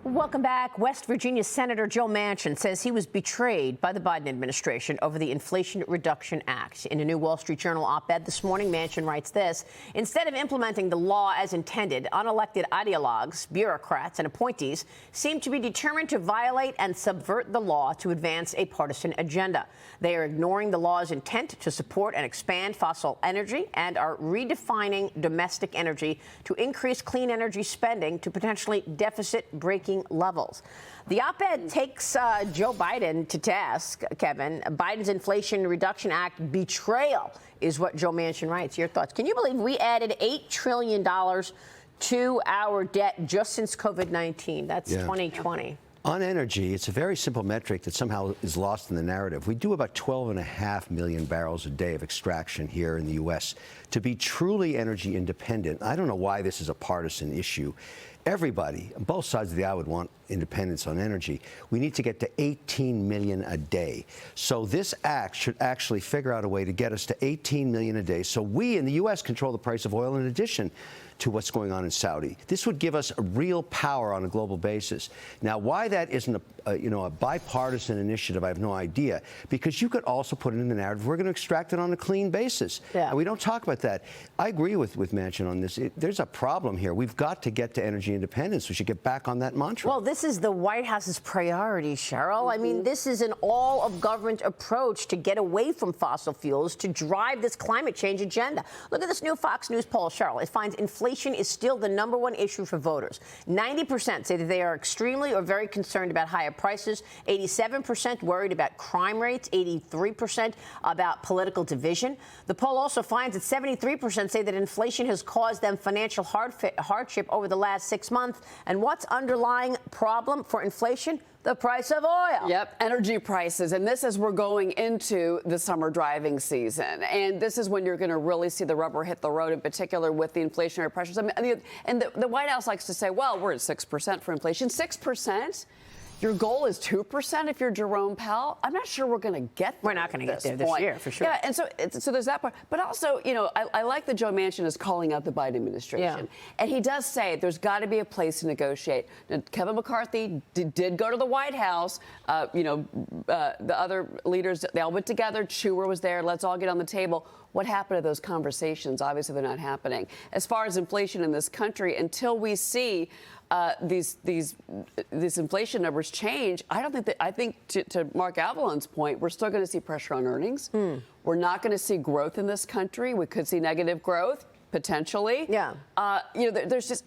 Welcome back. West Virginia Senator Joe Manchin says he was betrayed by the Biden administration over the Inflation Reduction Act. In a new Wall Street Journal op-ed this morning, Manchin writes this: instead of implementing the law as intended, unelected ideologues, bureaucrats, and appointees seem to be determined to violate and subvert the law to advance a partisan agenda. They are ignoring the law's intent to support and expand fossil energy and are redefining domestic energy to increase clean energy spending to potentially deficit-breaking levels. The op-ed takes Joe Biden to task, Kevin. Biden's Inflation Reduction Act betrayal is what Joe Manchin writes. Your thoughts? Can you believe we added $8 trillion to our debt just since COVID-19? That's 2020. On energy, it's a very simple metric that somehow is lost in the narrative. We do about 12.5 million barrels a day of extraction here in the U.S. To be truly energy independent, I don't know why this is a partisan issue. Everybody, on both sides of the aisle, would want independence on energy. We need to get to 18 million a day. So this act should actually figure out a way to get us to 18 million a day. So we in the U.S. control the price of oil in addition to what's going on in Saudi. This would give us a real power on a global basis. Now, why that isn't a bipartisan initiative, I have no idea. Because you could also put it in the narrative, we're going to extract it on a clean basis. Yeah. And we don't talk about that. I agree with Manchin on this. There's a problem here. We've got to get to energy independence. We should get back on that mantra. Well, this is the White House's priority, Cheryl. I mean, this is an all-of-government approach to get away from fossil fuels to drive this climate change agenda. Look at this new Fox News poll, Cheryl. It finds inflation is still the #1 issue for voters. 90% say that they are extremely or very concerned about higher prices. 87% worried about crime rates. 83% about political division. The poll also finds that 73% say that inflation has caused them financial hardship over the last 6 months. And what's underlying problem for inflation? The price of oil. Yep, energy prices. And this is we're going into the summer driving season. And this is when you're going to really see the rubber hit the road, in particular with the inflationary pressures. I mean, and the White House likes to say, well, we're at 6% for inflation. 6%? Your goal is 2% if you're Jerome Powell. I'm not sure we're going to get there. We're not going to get there this year, for sure. Yeah, and so there's that part. But also, I like that Joe Manchin is calling out the Biden administration. Yeah. And he does say there's got to be a place to negotiate. Now, Kevin McCarthy did go to the White House. The other leaders, they all went together. Cheryl was there. Let's all get on the table. What happened to those conversations? Obviously, they're not happening. As far as inflation in this country, until we see these inflation numbers change, I think to Mark Avalon's point, we're still going to see pressure on earnings. We're not going to see growth in this country. We could see negative growth potentially. Yeah. There's just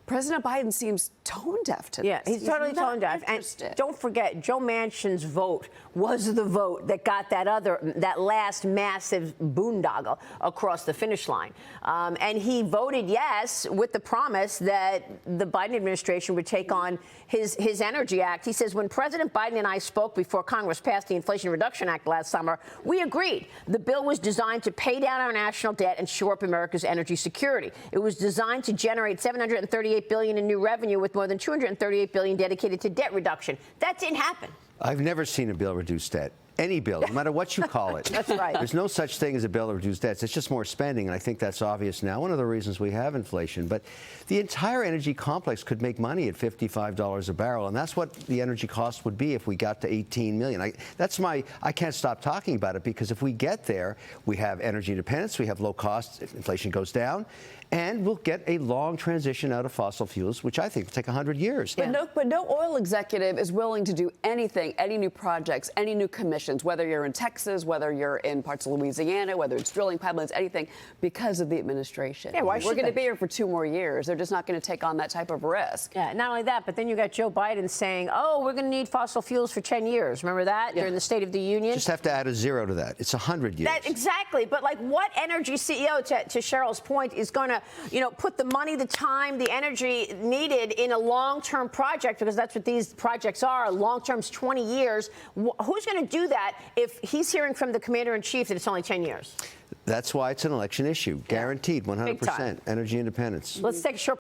President Biden seems tone deaf to this. Yeah, he's totally tone deaf. And don't forget, Joe Manchin's vote was the vote that got that last massive boondoggle across the finish line. And he voted yes with the promise that the Biden administration would take on his Energy Act. He says, when President Biden and I spoke before Congress passed the Inflation Reduction Act last summer, we agreed. The bill was designed to pay down our national debt and shore up America's energy security. It was designed to generate $738 billion in new revenue, with more than $238 billion dedicated to debt reduction. That didn't happen. I've never seen a bill reduce debt. Any bill, no matter what you call it. That's right. There's no such thing as a bill to reduce debts. It's just more spending, and I think that's obvious now. One of the reasons we have inflation. But the entire energy complex could make money at $55 a barrel, and that's what the energy cost would be if we got to 18 million. I can't stop talking about it, because if we get there, we have energy independence, we have low costs, if inflation goes down, and we'll get a long transition out of fossil fuels, which I think will take 100 years. Yeah. But no oil executive is willing to do anything, any new projects, any new commissions, whether you're in Texas, whether you're in parts of Louisiana, whether it's drilling pipelines, anything, because of the administration. Yeah, why we're going to be here for 2 more years. They're just not going to take on that type of risk. Yeah, not only that, but then you got Joe Biden saying, oh, we're going to need fossil fuels for 10 years. Remember that during the State of the Union? Just have to add a 0 to that. It's 100 years. Exactly. But like, what energy CEO, to Cheryl's point, is going to, put the money, the time, the energy needed in a long-term project, because that's what these projects are. Long-term's 20 years. Who's going to do that if he's hearing from the commander-in-chief that it's only 10 years? That's why it's an election issue. Guaranteed 100% energy independence. Let's take a short